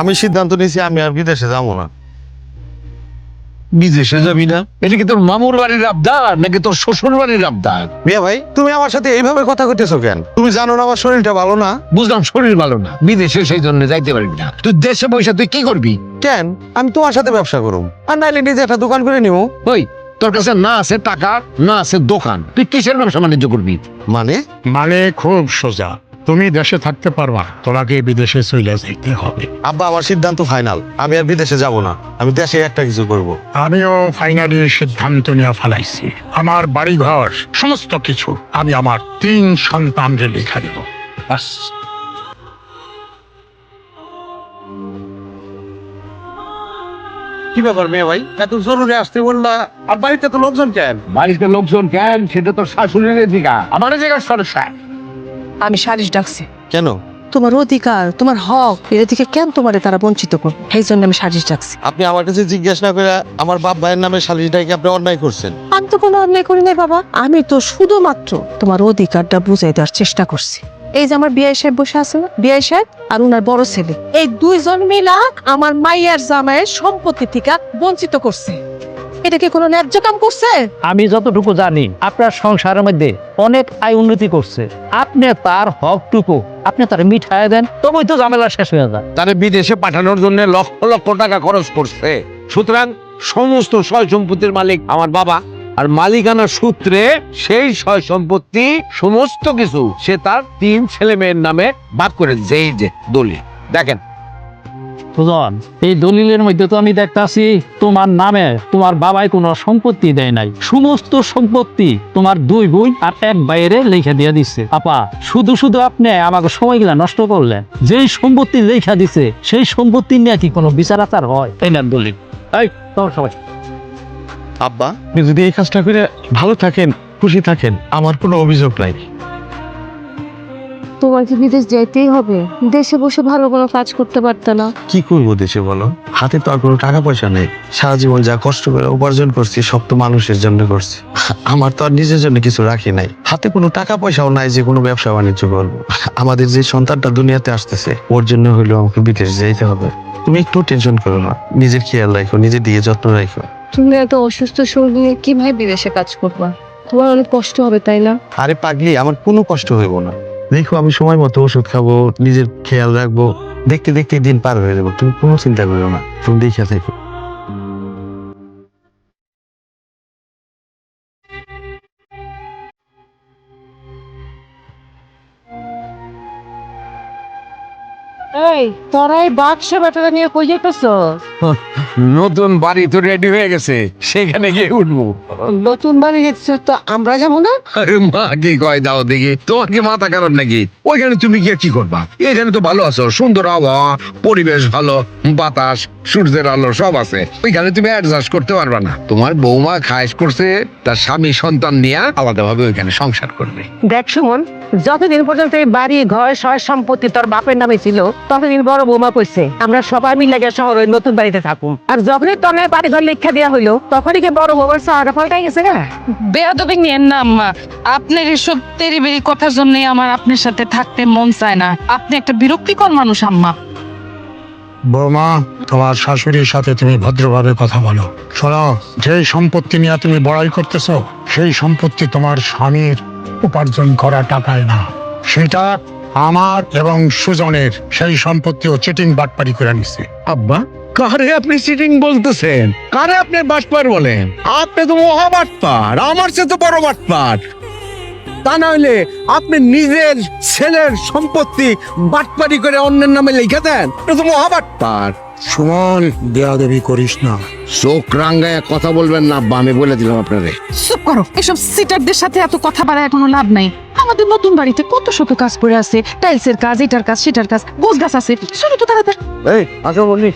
আমি সিদ্ধান্ত নিয়েছি আমি আর বিদেশে যাবো না। বিদেশে যাবি না? এটা কি তোর মামুর বাড়ির আবদার নাকি তোর শ্বশুর বাড়ির আবদার? মিয়া ভাই, তুমি আমার সাথে এইভাবে কথা কইতেছো কেন? তুমি জানো না আমার শরীরটা ভালো না। বুঝলাম শরীর ভালো না, বিদেশে সেই জন্য যাইতে পারবি না। তুই দেশে বসে তুই কি করবি? কেন? আমি তোমার সাথে ব্যবসা করুম, আর নাইলে নিজে একটা দোকান করে নিবো। ওই তোর কাছে না আছে টাকা, না আছে দোকান, তুই কিসের ব্যবসা বাণিজ্য করবি? মানে মানে খুব সোজা, তুমি দেশে থাকতে পারবা, তোমাকে বিদেশে চলে যেতে হবে। আব্বা, আমার সিদ্ধান্ত ফাইনাল, আমি আর বিদেশে যাব না, আমি দেশে একটা কিছু করব। আমিও ফাইনালি সিদ্ধান্ত নিয়ে ফেলাইছি। আমার বাড়িঘর সমস্ত কিছু আমি আমার 3 সন্তানকে লেখা দেব। বাস। কি ব্যাপার মেয়ে ভাই, এত জরুরি আসতে বললা? আর বাড়িতে তো লোকজন কেন? বাড়িতে লোকজন কেন সেটা তোর শাশুড়ির দিকা, আমার জায়গার সমস্যা। আমি সালিশ ডাকছি। কেন? তোমার অধিকার, তোমার হক, এর থেকে কেন তোমারে তারা বঞ্চিত করবে, সেই জন্য আমি সালিশ ডাকছি। আপনি আমার কাছে জিজ্ঞেস না করে আমার বাপ ভাইয়ের নামে সালিশটাকে আপনি অন্যায় করছেন। আমি তো কোনো অন্যায় করি নাই বাবা, আমি তো শুধুমাত্র তোমার অধিকারটা বুঝাই দেওয়ার চেষ্টা করছি। এই যে আমার বিআই সাহেব বসে আছে না, বিআই সাহেব আর উনার বড় ছেলে, এই দুইজন মিলা আমার মাইয়ার জামাইয়ের সম্পত্তি থেকে বঞ্চিত করছে। এটা কি কোনো ন্যায্য কাম করছে? আমি যতটুকু জানি আপনার সংসারের মধ্যে অনেক আয় উন্নতি করছে, আপনি তার হকটুকু আপনি তার মিঠাই দেন, তবেই তো ঝামেলা শেষ হয়ে যায়। তারে বিদেশে পাঠানোর জন্য লক্ষ লক্ষ টাকা খরচ করছে। সুতরাং সমস্ত সয় সম্পত্তির মালিক আমার বাবা, আর মালিকানা সূত্রে সেই সয় সম্পত্তি সমস্ত কিছু সে তার 3 ছেলে মেয়ের নামে ভাগ করে দিয়েছে। এই যে দলিল দেখেন। সুজন, এই দলিলের মধ্যে তো আমি দেখতাছি তোমার নামে তোমার বাবাই কোনো সম্পত্তি দেয় নাই, সমস্ত সম্পত্তি তোমার 2 বোন আর 1 ভাইয়েরে লেখা দিয়ে দিচ্ছে। আপা, শুধু শুধু আপনি আমাকে সময়গুলা নষ্ট করলেন। যেই সম্পত্তি লেখা দিছে সেই সম্পত্তি নিয়ে কি কোনো বিচার আচার হয়? তাই না দলিল? এই তোর সবাই আব্বা, আপনি যদি এই কাজটা করে ভালো থাকেন, খুশি থাকেন, আমার কোনো অভিযোগ নাই। তোমার কি বিদেশ যাইতেই হবে? দেশে বসে ভালো কোনো কাজ করতে পারতে না? কি করবো দেশে বলো? হাতে তো আর কোনো টাকা পয়সা নেই। সারা জীবন যা কষ্ট করে উপার্জন করছি সব তো মানুষের জন্য করছি। আমার তো আর নিজের জন্য কিছু রাখি নাই। হাতে কোনো টাকা পয়সাও নাই যে কোনো ব্যবসা বাণিজ্য করবো। আমাদের যে সন্তানটা দুনিয়াতে আসতেছে ওর জন্য হইলেও আমাকে বিদেশ যাইতে হবে। তুমি একটু টেনশন করো না, নিজের খেয়াল রাখো, নিজের দিকে যত্ন রাখো। তুমি এত অসুস্থ শরীর নিয়ে কিভাবে বিদেশে কাজ করবা? তোমার অনেক কষ্ট হবে, তাই না? আরে পাগলি, আমার কোনো কষ্ট হইব না। দেখো, আমি সময় মতো ওষুধ খাবো, নিজের খেয়াল রাখবো, দেখতে দেখতে দিন পার হয়ে যাবো। তুমি কোনো চিন্তা করো না, তুমি দেখে থাকো। এই তোরা এই বাক্স ব্যাটারা নিয়ে কই যেতেছ? নতুন বাড়ি তো রেডি হয়ে গেছে, সেখানে গিয়ে উঠবো। নতুন বাড়ি গেছে তো আমরা যাবো না? আরে মা কি কয় দাও দেখি, তোমার কি মাথা খারাপ নাকি? ওইখানে তুমি গিয়ে কি করবা? এখানে তো ভালো আছো, সুন্দর আবহাওয়া, পরিবেশ ভালো, বাতাস, সূর্যের আলো সব আছে। ওইখানে তুমি অ্যাডজাস্ট করতে পারবা না। তোমার বৌমা খায়েশ করছে তার স্বামী সন্তান নিয়ে আলাদাভাবে ওইখানে সংসার করবে। দেখ সুমন, যতদিন পর্যন্ত এই বাড়ি ঘর সয় সম্পত্তি তোর বাপের নামে ছিল ততদিন বড় বৌমা কইছে আমরা সবাই মিলে গিয়ে শহরে নতুন বাড়িতে থাকুন। আর যখনই তোর বাড়ি ঘর লেখা দেওয়া হইলো তখনই কি বড় বৌমার শহরে পাল্টাই গেছে না? বেয়াদবি নিয়েন না আম্মা, আপনার এসব তেরিবেরি কথার জন্য আমার আপনার সাথে থাকতে মন চায় না। আপনি একটা বিরক্তিকর মানুষ আম্মা। বৌমা, তোমার শাশুড়ির সাথে তুমি ভদ্রভাবে কথা বলো। শোনো, যে সম্পত্তি নিয়ে তুমি বড়াই করতেছো সেই সম্পত্তি তোমার স্বামীর উপার্জন করা টাকায় না, সেটা আমার এবং সুজনের। সেই সম্পত্তিও চিটিং বাটপারি করে নিছে। আব্বা, কারে আপনি চিটিং বলতেছেন? কারে আপনি বাটপার বলেন? আপনি তো মহা বাটপার, আমার চেয়ে তো বড় বাটপার। তা না হইলে আপনি নিজের ছেলের সম্পত্তি বাটপারি করে অন্যের নামে লিখে দেন? আপনি তো মহা বাটপার। সুমন, বেয়াদবি করিস না। চোখ রাঙ্গায় কথা বলবেন না আব্বা, আমি বলে দিলাম আপনারে। চুপ করো, এসব সিটারদের সাথে এত কথা বাড়ায় কোনো লাভ নাই। আমাদের নতুন বাড়িতে কত শত কাজ পড়ে আছে, টাইলসের কাজ, এটার কাজ, সেটার কাজ, গোছ গাছ আছে, শুরু তো তাড়াতাড়ি। এই আসো বলি।